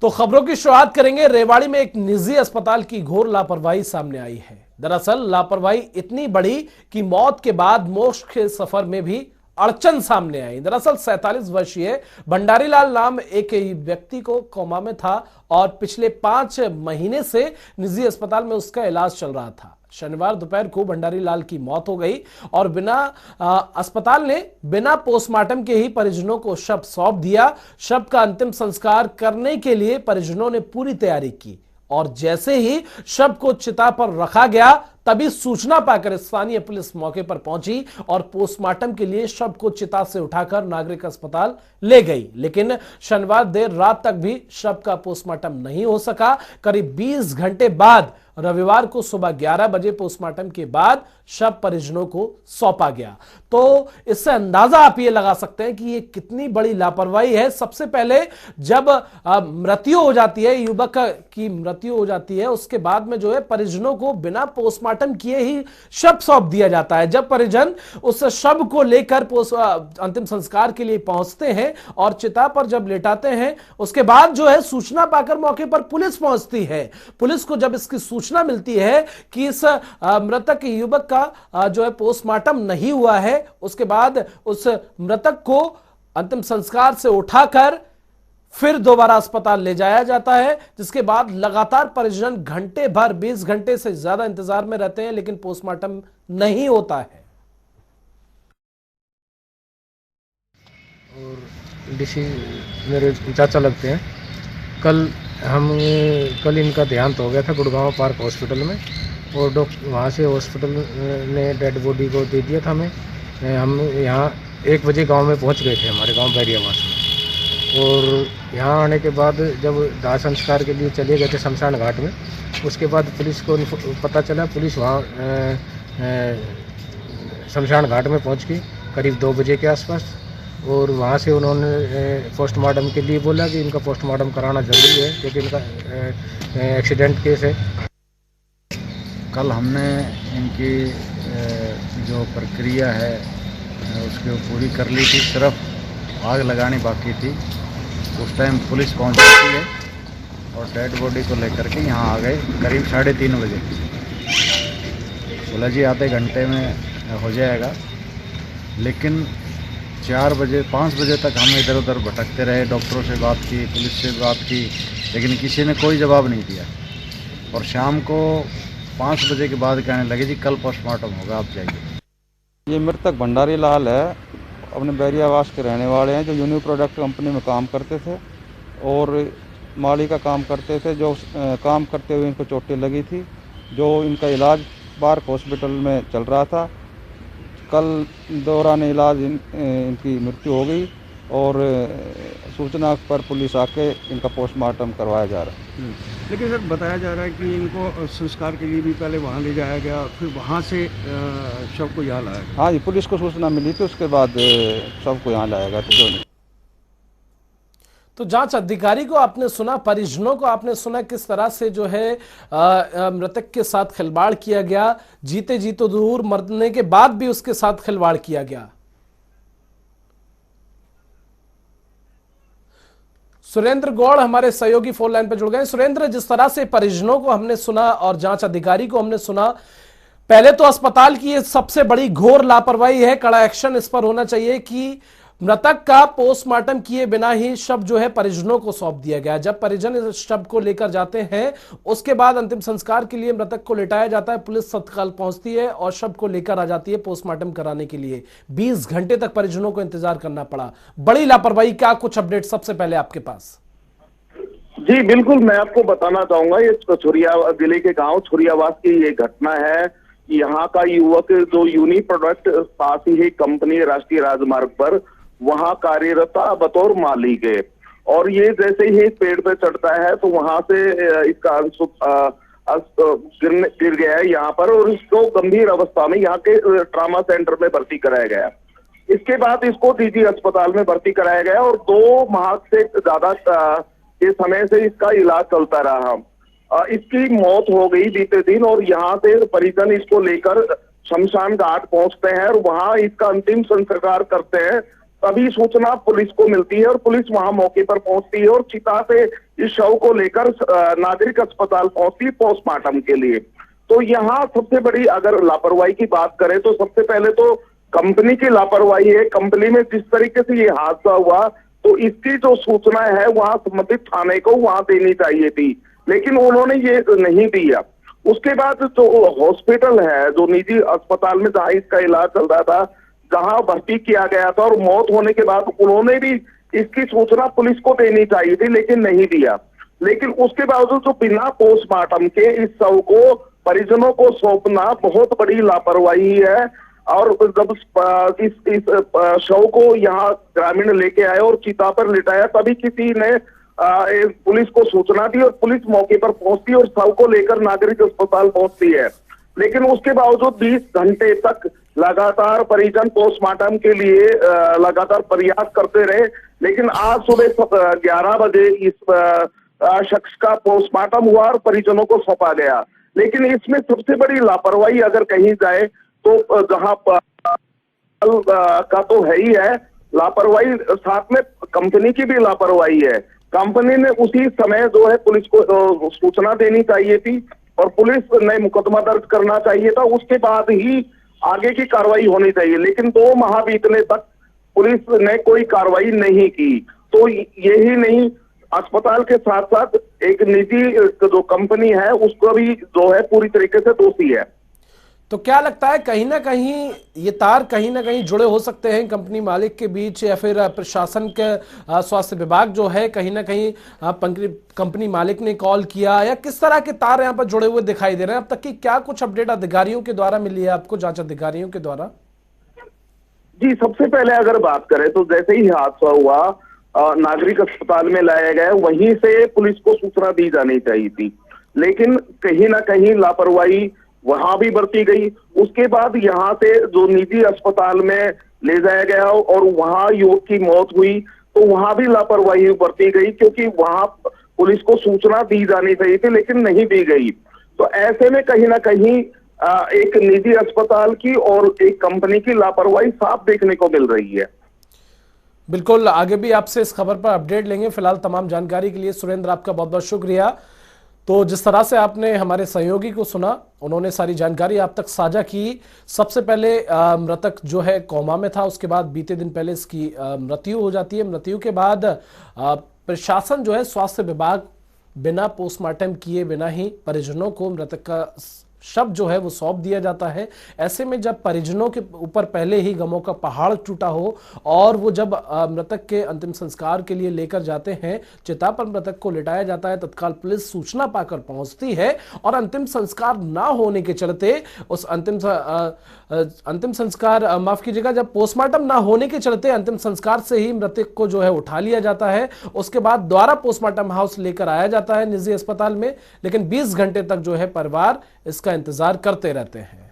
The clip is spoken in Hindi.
तो खबरों की शुरुआत करेंगे। रेवाड़ी में एक निजी अस्पताल की घोर लापरवाही सामने आई है। दरअसल लापरवाही इतनी बड़ी कि मौत के बाद मोक्ष के सफर में भी अड़चन सामने आई। दरअसल 47 वर्षीय भंडारी लाल नाम एक व्यक्ति को कोमा में था और पिछले 5 महीने से निजी अस्पताल में उसका इलाज चल रहा था। शनिवार दोपहर को भंडारी लाल की मौत हो गई और अस्पताल ने बिना पोस्टमार्टम के ही परिजनों को शव सौंप दिया। शव का अंतिम संस्कार करने के लिए परिजनों ने पूरी तैयारी की और जैसे ही शव को चिता पर रखा गया तभी सूचना पाकर स्थानीय पुलिस मौके पर पहुंची और पोस्टमार्टम के लिए शव को चिता से उठाकर नागरिक अस्पताल ले गई। लेकिन शनिवार देर रात तक भी शव का पोस्टमार्टम नहीं हो सका। करीब 20 घंटे बाद रविवार को सुबह 11 बजे पोस्टमार्टम के बाद शव परिजनों को सौंपा गया। तो इससे अंदाजा आप ये लगा सकते हैं कि ये कितनी बड़ी लापरवाही है। सबसे पहले जब मृत्यु हो जाती है, युवक की मृत्यु हो जाती है, उसके बाद में जो है परिजनों को बिना पोस्टमार्टम किए ही शव सौंप दिया जाता है। जब परिजन उस शव को लेकर अंतिम संस्कार के लिए पहुंचते हैं और चिता पर जब लेटाते हैं, उसके बाद जो है सूचना पाकर मौके पर पुलिस पहुंचती है। पुलिस को जब इसकी सूचना मिलती है कि इस मृतक युवक का जो है पोस्टमार्टम नहीं हुआ है, उसके बाद उस मृतक को अंतिम संस्कार से उठाकर फिर दोबारा अस्पताल ले जाया जाता है, जिसके बाद लगातार परिजन घंटे भर 20 घंटे से ज्यादा इंतजार में रहते हैं, लेकिन पोस्टमार्टम नहीं होता है। और डीसी मेरे चाचा लगते हैं। कल इनका देहांत हो गया था गुड़गांव पार्क हॉस्पिटल में और वहाँ से हॉस्पिटल ने डेड बॉडी को दे दिया था हमें। हम यहाँ 1 बजे गांव में पहुँच गए थे, हमारे गांव बैरियावास में। और यहाँ आने के बाद जब दाह संस्कार के लिए चले गए थे शमशान घाट में, उसके बाद पुलिस को पता चला, पुलिस वहाँ शमशान घाट में पहुँच गई करीब 2 बजे के आसपास। और वहाँ से उन्होंने पोस्टमार्टम के लिए बोला कि इनका पोस्टमार्टम कराना ज़रूरी है क्योंकि इनका एक्सीडेंट केस है। कल हमने इनकी जो प्रक्रिया है उसको पूरी कर ली थी, सिर्फ आग लगानी बाकी थी। उस टाइम पुलिस पहुंच जाती है और डेड बॉडी को लेकर के यहाँ आ गए करीब 3:30 बजे। बोला जी आधे घंटे में हो जाएगा, लेकिन 4 बजे 5 बजे तक हम इधर उधर भटकते रहे। डॉक्टरों से बात की, पुलिस से बात की, लेकिन किसी ने कोई जवाब नहीं दिया। और शाम को 5 बजे के बाद कहने लगे जी कल पोस्टमार्टम होगा, आप जाइए। ये मृतक भंडारी लाल है, अपने बैरियावास के रहने वाले हैं, जो यूनि प्रोडक्ट कंपनी में काम करते थे और माली का काम करते थे। जो काम करते हुए इनको चोटें लगी थी, जो इनका इलाज पार्क हॉस्पिटल में चल रहा था। कल दौरान इलाज इनकी मृत्यु हो गई और सूचना पर पुलिस आके इनका पोस्टमार्टम करवाया जा रहा है। लेकिन सर बताया जा रहा है कि इनको संस्कार के लिए भी पहले वहाँ ले जाया गया, फिर वहाँ से शव को यहाँ लाया गया। हाँ जी, पुलिस को सूचना मिली थी, उसके बाद शव को यहाँ लाया गया। तो जांच अधिकारी को आपने सुना, परिजनों को आपने सुना किस तरह से जो है मृतक के साथ खिलवाड़ किया गया। जीते जी तो दूर, मरने के बाद भी उसके साथ खिलवाड़ किया गया। सुरेंद्र गौड़ हमारे सहयोगी फोन लाइन पर जुड़ गए। सुरेंद्र, जिस तरह से परिजनों को हमने सुना और जांच अधिकारी को हमने सुना, पहले तो अस्पताल की ये सबसे बड़ी घोर लापरवाही है। कड़ा एक्शन इस पर होना चाहिए कि मृतक का पोस्टमार्टम किए बिना ही शव जो है परिजनों को सौंप दिया गया। जब परिजन इस शव को लेकर जाते हैं, उसके बाद अंतिम संस्कार के लिए मृतक को लेटाया जाता है। पुलिस तत्काल पहुंचती है और शव को लेकर आ जाती है पोस्टमार्टम कराने के लिए। 20 घंटे तक परिजनों को इंतजार करना पड़ा। बड़ी लापरवाही। क्या कुछ अपडेट सबसे पहले आपके पास? जी बिल्कुल, मैं आपको बताना चाहूंगा, ये छुरिया जिले के गांव छुरियावास की ये घटना है। यहाँ का युवक जो यूनि प्रोडक्ट पास ही कंपनी राष्ट्रीय राजमार्ग पर वहां कार्यरत था बतौर माली के, और ये जैसे ही पेड़ पे चढ़ता है तो वहां से इसका गिर गया है यहाँ पर और इसको गंभीर अवस्था में यहाँ के ट्रामा सेंटर में भर्ती कराया गया। इसके बाद इसको निजी अस्पताल में भर्ती कराया गया और 2 माह से ज्यादा के समय से इसका इलाज चलता रहा। इसकी मौत हो गई बीते दिन और यहाँ से परिजन इसको लेकर शमशान घाट पहुंचते हैं और वहां इसका अंतिम संस्कार करते हैं। तभी सूचना पुलिस को मिलती है और पुलिस वहां मौके पर पहुंचती है और चिता से इस शव को लेकर नागरिक अस्पताल पहुंचती है पोस्टमार्टम के लिए। तो यहाँ सबसे बड़ी अगर लापरवाही की बात करें तो सबसे पहले तो कंपनी की लापरवाही है। कंपनी में जिस तरीके से ये हादसा हुआ तो इसकी जो सूचना है वहां संबंधित थाने को वहां देनी चाहिए थी, लेकिन उन्होंने ये नहीं दिया। उसके बाद जो हॉस्पिटल है, जो निजी अस्पताल में जहां इसका इलाज चल रहा था, जहां भर्ती किया गया था और मौत होने के बाद उन्होंने भी इसकी सूचना पुलिस को देनी चाहिए थी, लेकिन नहीं दिया। लेकिन उसके बावजूद जो बिना पोस्टमार्टम के इस शव को परिजनों को सौंपना बहुत बड़ी लापरवाही है। और जब इस शव को यहाँ ग्रामीण लेके आए और चिता पर लिटाया, तभी किसी ने पुलिस को सूचना दी और पुलिस मौके पर पहुंचती और शव को लेकर नागरिक अस्पताल पहुंचती है। लेकिन उसके बावजूद 20 घंटे तक लगातार परिजन पोस्टमार्टम के लिए लगातार प्रयास करते रहे, लेकिन आज सुबह 11 बजे इस शख्स का पोस्टमार्टम हुआ और परिजनों को सौंपा गया। लेकिन इसमें सबसे बड़ी लापरवाही अगर कही जाए तो जहां का तो है ही है लापरवाही, साथ में कंपनी की भी लापरवाही है। कंपनी ने उसी समय जो है पुलिस को सूचना देनी चाहिए थी और पुलिस ने मुकदमा दर्ज करना चाहिए था, उसके बाद ही आगे की कार्रवाई होनी चाहिए। लेकिन 2 माह बीतने तक पुलिस ने कोई कार्रवाई नहीं की। तो यही नहीं, अस्पताल के साथ साथ एक निजी जो कंपनी है उसको भी जो है पूरी तरीके से दोषी है। तो क्या लगता है कहीं ना कहीं ये तार कहीं ना कहीं जुड़े हो सकते हैं कंपनी मालिक के बीच, या फिर प्रशासन के स्वास्थ्य विभाग जो है कहीं ना कहीं कंपनी मालिक ने कॉल किया, या किस तरह के तार यहाँ पर जुड़े हुए दिखाई दे रहे हैं? अब तक की क्या कुछ अपडेट अधिकारियों के द्वारा मिली है आपको, जांच अधिकारियों के द्वारा? जी, सबसे पहले अगर बात करें तो जैसे ही हादसा हुआ नागरिक अस्पताल में लाया गया, वहीं से पुलिस को सूचना दी जानी चाहिए थी, लेकिन कहीं ना कहीं लापरवाही वहां भी बरती गई। उसके बाद यहाँ से जो निजी अस्पताल में ले जाया गया और वहां युवक की मौत हुई, तो वहां भी लापरवाही बरती गई, क्योंकि वहां पुलिस को सूचना दी जानी चाहिए थी लेकिन नहीं दी गई। तो ऐसे में कहीं ना कहीं एक निजी अस्पताल की और एक कंपनी की लापरवाही साफ देखने को मिल रही है। बिल्कुल, आगे भी आपसे इस खबर पर अपडेट लेंगे। फिलहाल तमाम जानकारी के लिए सुरेंद्र आपका बहुत बहुत शुक्रिया। तो जिस तरह से आपने हमारे सहयोगी को सुना, उन्होंने सारी जानकारी आप तक साझा की। सबसे पहले मृतक जो है कोमा में था, उसके बाद बीते दिन पहले इसकी मृत्यु हो जाती है। मृत्यु के बाद प्रशासन जो है, स्वास्थ्य विभाग बिना पोस्टमार्टम किए बिना ही परिजनों को मृतक का शव जो है वो सौंप दिया जाता है। ऐसे में जब परिजनों के ऊपर पहले ही गमों का पहाड़ टूटा हो और वो जब मृतक के अंतिम संस्कार के लिए लेकर जाते हैं, चिता पर मृतक को लिटाया जाता है, तत्काल पुलिस सूचना पाकर पहुंचती है और अंतिम संस्कार ना होने के चलते उस अंतिम संस्कार माफ कीजिएगा, जब पोस्टमार्टम ना होने के चलते अंतिम संस्कार से ही मृतक को जो है उठा लिया जाता है। उसके बाद दोबारा पोस्टमार्टम हाउस लेकर आया जाता है निजी अस्पताल में, लेकिन 20 घंटे तक जो है परिवार इसका इंतजार करते रहते हैं।